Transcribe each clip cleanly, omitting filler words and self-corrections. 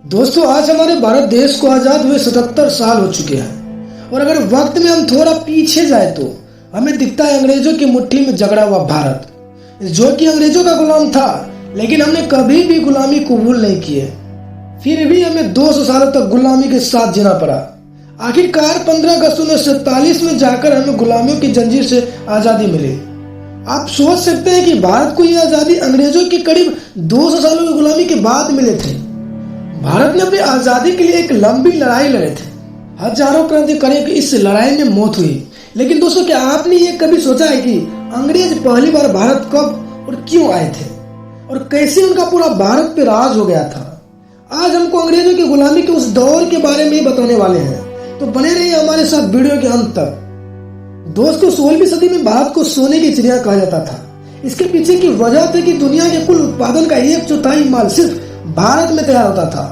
दोस्तों, आज हमारे भारत देश को आजाद हुए 77 साल हो चुके हैं। और अगर वक्त में हम थोड़ा पीछे जाए तो हमें दिखता है अंग्रेजों की मुट्ठी में जकड़ा हुआ भारत, जो कि अंग्रेजों का गुलाम था, लेकिन हमने कभी भी गुलामी कबूल नहीं की है। फिर भी हमें 200 सालों तक गुलामी के साथ जीना पड़ा। आखिरकार 15 अगस्त 1947 में जाकर हमें गुलामियों की जंजीर से आजादी मिली। आप सोच सकते हैं कि भारत को यह आजादी अंग्रेजों की करीब 200 सालों की गुलामी के बाद मिले थे। भारत ने अपनी आजादी के लिए एक लंबी लड़ाई लड़े थे। हजारों क्रांतिकारियों की इस लड़ाई में मौत हुई। लेकिन दोस्तों, क्या आपने ये कभी सोचा है कि अंग्रेज पहली बार भारत कब और क्यों आए थे और कैसे उनका पूरा भारत पे राज हो गया था? आज हमको अंग्रेजों की गुलामी के उस दौर के बारे में ही बताने वाले हैं, तो बने रहिए हमारे साथ वीडियो के अंत तक। दोस्तों, 16वीं सदी में भारत को सोने की चिड़िया कहा जाता था। इसके पीछे की वजह थी कि दुनिया के कुल उत्पादन का 1/4 माल सिर्फ भारत में तैयार होता था।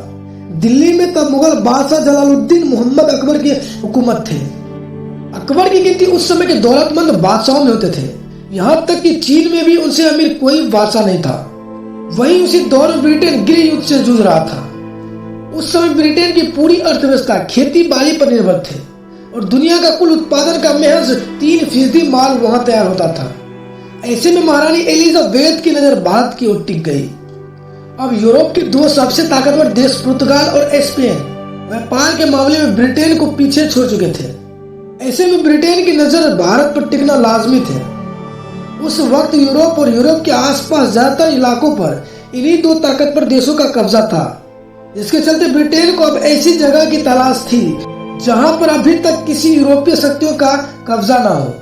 दिल्ली में तब मुगल बादशाह जलालुद्दीन मोहम्मद अकबर की हुकूमत थी। अकबर की गिनती उस समय के दौलतमंद बादशाहों में होते थे। यहाँ तक कि चीन में भी उनसे अमीर कोई बादशाह नहीं था। वहीं उसी दौर में ब्रिटेन गृह युद्ध से जूझ रहा था। उस समय ब्रिटेन की पूरी अर्थव्यवस्था खेती बाड़ी पर निर्भर थे और दुनिया का कुल उत्पादन का महज 3% माल वहां तैयार होता था। ऐसे में महारानी एलिजाबेथ की नजर भारत की ओर टिक गई। अब यूरोप के दो सबसे ताकतवर देश पुर्तगाल और स्पेन व्यापार के मामले में ब्रिटेन को पीछे छोड़ चुके थे। ऐसे में ब्रिटेन की नजर भारत पर टिकना लाजमी थे। उस वक्त यूरोप और यूरोप के आसपास ज्यादातर इलाकों पर इन्हीं दो ताकतवर देशों का कब्जा था, जिसके चलते ब्रिटेन को अब ऐसी जगह की तलाश थी जहां पर अभी तक किसी यूरोपीय शक्तियों का कब्जा ना हो।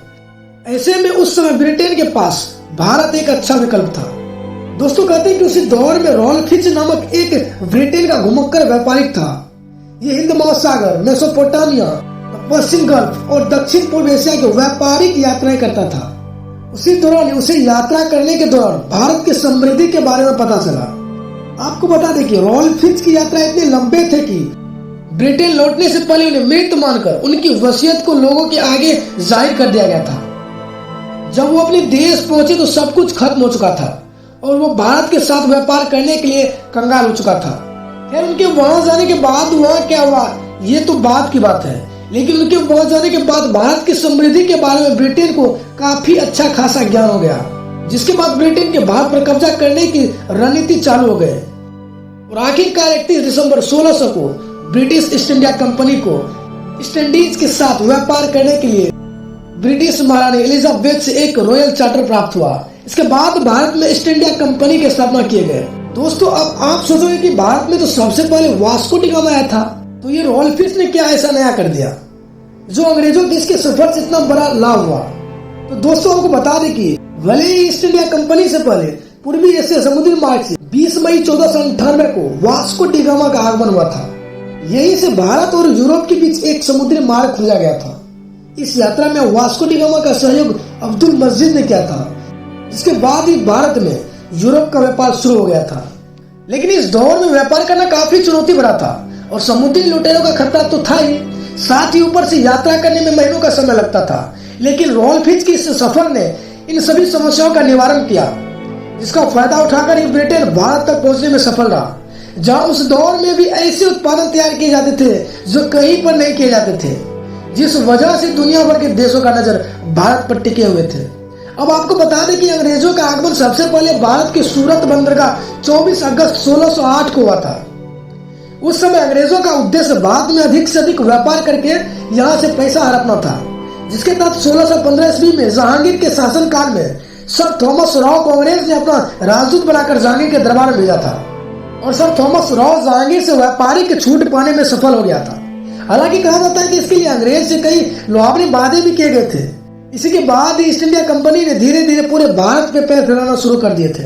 ऐसे में उस समय ब्रिटेन के पास भारत एक अच्छा विकल्प था। दोस्तों, कहते हैं कि उसी दौर में रॉल्फ फिच नामक एक ब्रिटेन का घुमक्कर व्यापारिक था। ये हिंद महासागर, मेसोपोटामिया, पश्चिम गल्फ और दक्षिण पूर्व एशिया की व्यापारिक यात्राएं करता था। उसी दौरान उसे यात्रा करने के दौरान भारत की समृद्धि के बारे में पता चला। आपको बता दें कि रॉल्फ फिच की यात्रा इतने लंबे थे कि ब्रिटेन लौटने से पहले उन्हें मृत मानकर उनकी वसीयत को लोगों के आगे जाहिर कर दिया गया था। जब वो अपने देश पहुंचे तो सब कुछ खत्म हो चुका था और वो भारत के साथ व्यापार करने के लिए कंगाल हो चुका था। खैर, उनके वहां जाने के बाद वहां क्या हुआ ये तो बात की बात है, लेकिन उनके वहां जाने के बाद भारत की समृद्धि के बारे में ब्रिटेन को काफी अच्छा खासा ज्ञान हो गया, जिसके बाद ब्रिटेन के भारत पर कब्जा करने की रणनीति चालू हो गई। और आखिरकार 31 दिसंबर 1600 को ब्रिटिश ईस्ट इंडिया कंपनी को ईस्ट इंडीज के साथ व्यापार करने के लिए ब्रिटिश महारानी एलिजाबेथ से एक रॉयल चार्टर प्राप्त हुआ। इसके बाद भारत में ईस्ट इंडिया कंपनी की स्थापना किए गए। दोस्तों, अब आप सोचोगे कि भारत में तो सबसे पहले वास्को डी गामा आया था, तो ये रॉल्फ फिच ने क्या ऐसा नया कर दिया जो अंग्रेजों के इसके सफर से इतना बड़ा लाभ हुआ? तो दोस्तों, आपको बता दें कि भले ही ईस्ट इंडिया कंपनी से पहले पूर्वी एशिया समुद्री मार्ग से 20 मई 1498 को वास्को डी गामा का आगमन हुआ था। यहीं से भारत और यूरोप के बीच एक समुद्री मार्ग खोजा गया था। इस यात्रा में वास्को डी गामा का सहयोग अब्दुल मजीद ने किया था, जिसके बाद ही भारत में यूरोप का व्यापार शुरू हो गया था। लेकिन इस दौर में व्यापार करना काफी चुनौती भरा था और समुद्री लुटेरों का खतरा तो था ही, साथ ही ऊपर से यात्रा करने में महीनों का समय लगता था। लेकिन रॉल्फ फिच के इस सफर ने इन सभी समस्याओं का निवारण किया, जिसका फायदा उठाकर ही ब्रिटेन भारत तक पहुंचने में सफल रहा, जहां उस दौर में भी ऐसे उत्पादन तैयार किए जाते थे जो कहीं पर नहीं किए जाते थे, जिस वजह से दुनिया भर के देशों का नजर भारत पर टिके हुए थे। अब आपको बता दें कि अंग्रेजों का आगमन सबसे पहले भारत के सूरत बंदरगाह 24 अगस्त 1608 को हुआ था। उस समय अंग्रेजों का उद्देश्य भारत में अधिक से अधिक व्यापार करके यहाँ से पैसा हड़पना था, जिसके तहत 1615 ईस्वी में जहांगीर के शासनकाल में सर थॉमस राव को अंग्रेज ने अपना राजदूत बनाकर जहांगीर के दरबार में भेजा था और सर थॉमस राव जहांगीर से व्यापारिक छूट पाने में सफल हो गया था। हालांकि कहा जाता है कि इसके लिए अंग्रेज से कई लुभावनी वादे भी किए गए थे। इसी के बाद ही ईस्ट इंडिया कंपनी ने धीरे धीरे पूरे भारत पे पैर फैलाना शुरू कर दिए थे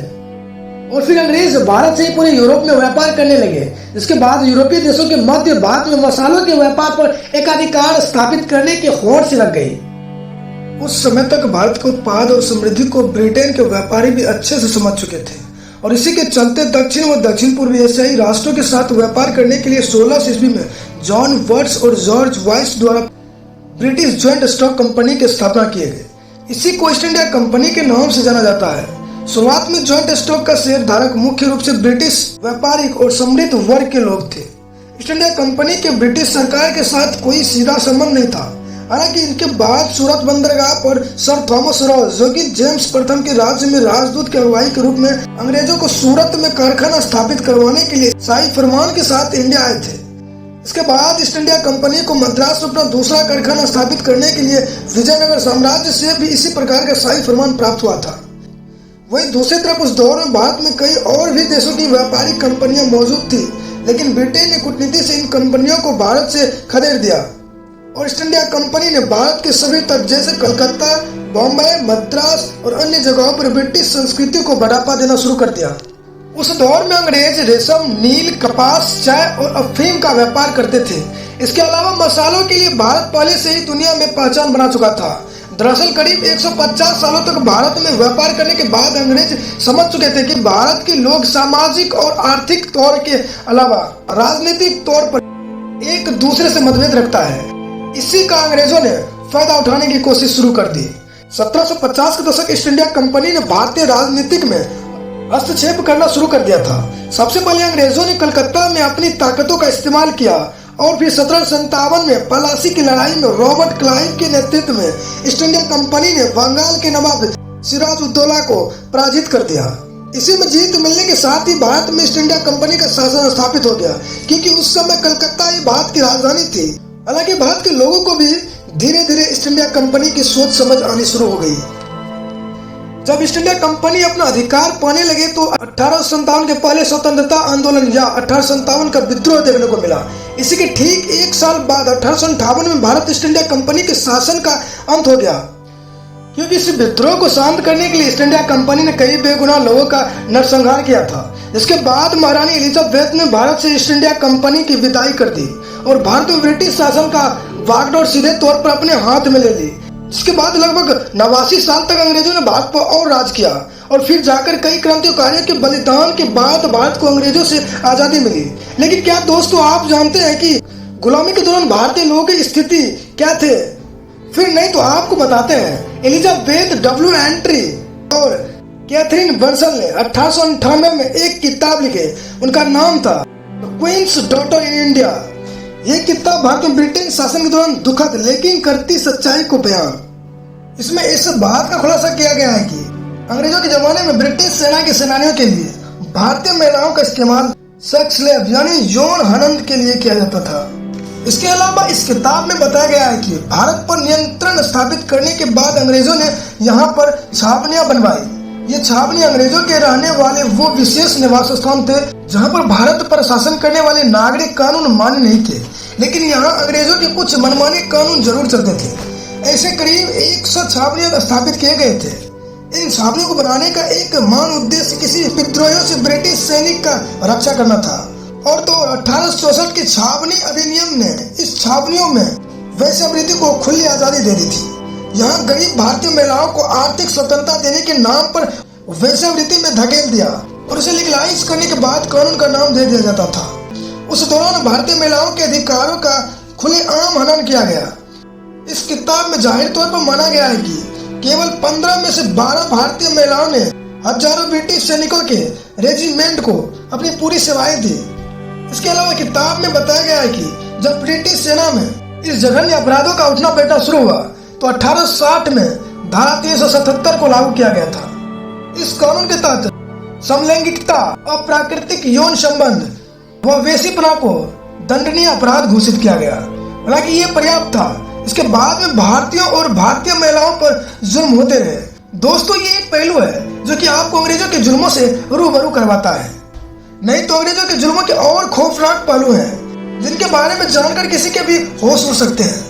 और फिर अंग्रेज भारत से ही पूरे यूरोप में व्यापार करने लगे, जिसके बाद यूरोपीय देशों के मध्य भारत में मसालों के व्यापार पर एकाधिकार स्थापित करने की होड़ से लग गई। उस समय तक भारत के उत्पाद और समृद्धि को ब्रिटेन के व्यापारी भी अच्छे से समझ चुके थे और इसी के चलते दक्षिण व दक्षिण पूर्वी एशियाई राष्ट्रों के साथ व्यापार करने के लिए 16 ईस्वी में जॉन वर्ट्स और जॉर्ज वाइस द्वारा ब्रिटिश ज्वाइंट स्टॉक कंपनी की स्थापना किए गए। इसी को ईस्ट इंडिया कंपनी के नाम से जाना जाता है। शुरुआत में जॉइंट स्टॉक का शेयर धारक मुख्य रूप से ब्रिटिश व्यापारिक और समृद्ध वर्ग के लोग थे। ईस्ट इंडिया कंपनी के ब्रिटिश सरकार के साथ कोई सीधा संबंध नहीं था। हालांकि इनके बाद सूरत बंदरगाह पर सर थॉमस रॉस, जो कि जेम्स प्रथम के राज्य में राजदूत के अगुवाई के रूप में अंग्रेजों को सूरत में कारखाना स्थापित करवाने के लिए शाही फरमान के साथ इंडिया आए थे। इसके बाद ईस्ट इंडिया कंपनी को मद्रास में अपना दूसरा कारखाना स्थापित करने के लिए विजयनगर साम्राज्य से भी इसी प्रकार का शाही फरमान प्राप्त हुआ था। वहीं दूसरी तरफ उस दौर में भारत में कई और भी देशों की व्यापारिक कंपनियां मौजूद थी, लेकिन ब्रिटेन ने कूटनीति से इन कंपनियों को भारत से खदेड़ दिया और ईस्ट इंडिया कंपनी ने भारत के सभी तट जैसे कलकत्ता, बॉम्बे, मद्रास और अन्य जगहों पर ब्रिटिश संस्कृति को बढ़ावा देना शुरू कर दिया। उस दौर में अंग्रेज रेशम, नील, कपास, चाय और अफीम का व्यापार करते थे। इसके अलावा मसालों के लिए भारत पहले से ही दुनिया में पहचान बना चुका था। दरअसल करीब 150 सालों तक भारत में व्यापार करने के बाद अंग्रेज समझ चुके थे कि भारत के लोग सामाजिक और आर्थिक तौर के अलावा राजनीतिक तौर पर एक दूसरे से मतभेद रखता है। इसी का अंग्रेजों ने फायदा उठाने की कोशिश शुरू कर दी। 1750 के दशक ईस्ट इंडिया कंपनी ने भारतीय राजनीतिक में हस्तक्षेप करना शुरू कर दिया था। सबसे पहले अंग्रेजों ने कलकत्ता में अपनी ताकतों का इस्तेमाल किया और फिर 1757 में पलासी की लड़ाई में रॉबर्ट क्लाइव के नेतृत्व में ईस्ट इंडिया कंपनी ने बंगाल के नवाब सिराजुद्दौला को पराजित कर दिया। इसी में जीत मिलने के साथ ही भारत में ईस्ट इंडिया कंपनी का शासन स्थापित हो गया, क्योंकि उस समय कलकत्ता ही भारत की राजधानी थी। हालांकि भारत के लोगों को भी धीरे धीरे ईस्ट इंडिया कंपनी की सोच समझ आनी शुरू हो गई। जब ईस्ट इंडिया कंपनी अपना अधिकार पाने लगे तो 1857 के पहले स्वतंत्रता आंदोलन या 1857 का विद्रोह देखने को मिला। इसी के ठीक एक साल बाद 1858 में भारत ईस्ट इंडिया कंपनी के शासन का अंत हो गया, क्योंकि इस विद्रोह को शांत करने के लिए ईस्ट इंडिया कंपनी ने कई बेगुनाह लोगों का नरसंहार किया था। इसके बाद महारानी एलिजाबेथ ने भारत से ईस्ट इंडिया कंपनी की विदाई कर दी और भारत में ब्रिटिश शासन का बागडोर सीधे तौर पर अपने हाथ में ले ली। इसके बाद लगभग 89 साल तक अंग्रेजों ने भारत पर और राज किया और फिर जाकर कई क्रांतिकारियों के बलिदान के बाद भारत को अंग्रेजों से आजादी मिली। लेकिन क्या दोस्तों आप जानते हैं कि गुलामी के दौरान भारतीय लोगों की स्थिति क्या थे? फिर नहीं तो आपको बताते हैं। एलिजाबेथ डब्ल्यू एंट्री और कैथरीन बर्सल ने 1898 में एक किताब लिखे। उनका नाम था क्वींस डॉटर इन इंडिया। ये किताब भारत में ब्रिटेन शासन के दौरान दुखद लेकिन करती सच्चाई को बयान। इसमें इस बात का खुलासा किया गया है कि अंग्रेजों के जमाने में ब्रिटिश सेना के सेनानियों के लिए भारतीय महिलाओं का इस्तेमाल सेक्स स्लेव यानी यौन हनन के लिए किया जाता था। इसके अलावा इस किताब में बताया गया है कि भारत पर नियंत्रण स्थापित करने के बाद अंग्रेजों ने यहाँ पर छावनियां बनवाई। ये छावनी अंग्रेजों के रहने वाले वो विशेष निवास स्थान थे जहाँ पर भारत पर शासन करने वाले नागरिक कानून मान्य नहीं थे, लेकिन यहाँ अंग्रेजों के कुछ मनमाने कानून जरूर चलते थे। ऐसे करीब 100 छावनियां स्थापित किए गए थे। इन छावनियों को बनाने का एक मान उद्देश्य किसी विद्रोहियों से ब्रिटिश सैनिक का रक्षा करना था। और तो 1864 के छावनी अधिनियम ने इस छावनियों में वैश्यावृत्ति को खुली आजादी दे दी थी। यहाँ गरीब भारतीय महिलाओं को आर्थिक स्वतंत्रता देने के नाम पर वैश्यावृत्ति में धकेल दिया और उसे लीगलाइज करने के बाद कानून का नाम दे दिया जाता था। उस दौरान भारतीय महिलाओं के अधिकारों का खुलेआम हनन किया गया। इस किताब में जाहिर तौर पर माना गया है कि केवल 15 में से 12 भारतीय महिलाओं ने हजारों ब्रिटिश सैनिकों के रेजिमेंट को अपनी पूरी सेवाएं दी। इसके अलावा किताब में बताया गया है कि जब ब्रिटिश सेना में इस जघन्य अपराधों का उठना बैठना शुरू हुआ तो 1860 में धारा 377 को लागू किया गया था। इस कानून के तहत समलैंगिकता, अप्राकृतिक यौन संबंध व वेश्यापना को दंडनीय अपराध घोषित किया गया। हालांकि ये पर्याप्त था। इसके बाद में भारतीयों और भारतीय महिलाओं पर जुल्म होते रहे। दोस्तों ये एक पहलू है जो कि आपको अंग्रेजों के जुल्मों से रूबरू करवाता है। नहीं तो अंग्रेजों के जुल्मों के और खौफनाक पहलू हैं जिनके बारे में जानकर किसी के भी होश उड़ सकते हैं।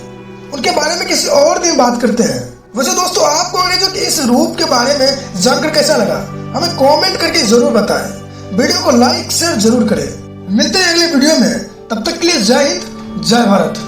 उनके बारे में किसी और दिन बात करते हैं। वैसे दोस्तों आपको अंग्रेजों के इस रूप के बारे में जानकर कैसा लगा हमें कमेंट करके जरूर बताएं। वीडियो को लाइक शेयर जरूर करें। मिलते हैं अगले वीडियो में, तब तक के लिए जय हिंद जय भारत।